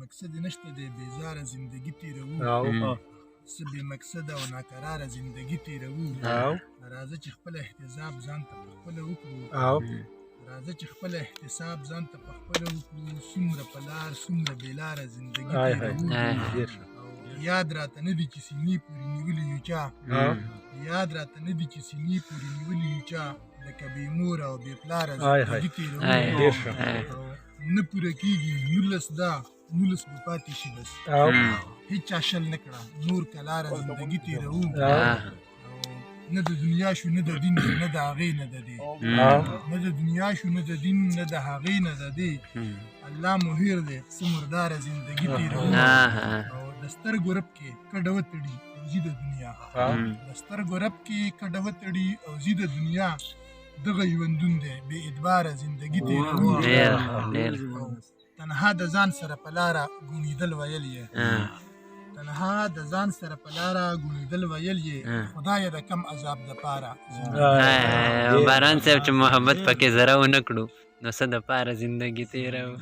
مقصد نشته دی بیزاره زندگی تیروو څه بې مقصده او ناقراره زندگی تیروو راځه چې خپل احتساب ځان ته پخپله وکړو راځه چې خپل احتساب ځان ته پخپله وکړو څومره په لار څومره بې لاره زندگی تیروو یاد راته نه دي چې سینې پورې نیولي یو چا یاد راته نه دي چې سینې پورې نیولي یو چا لکه بې مور او بې پلاره زندگی تیروو نه پوره کېږي 19 دا 19 به پاتې شي بس هېچا شل نه کړه نور کلاره زندگی تیروو نه د دنیا شو نه د دین نه د هغې نه د دې نه د دنیا شو نه د دین نه د هغې نه د دې الله مو هېر دی څه مرداره زندگی تیروو او د سترګو رب کې کډه وتړي او ځي د دنیا د سترګو رب کې کډه وتړي او ځي د دنیا دغه ژوندون دی بې اعتباره زندگی تیروو تنها د ځان سره په لاره ګونېدل ویل یې تنها د ځان سره په لاره ګونېدل ویل یې خدایه د کم عذاب دپاره باران صاحب چې محبت پکې ذره ونه کړو نو څه دپاره زندګي تېروو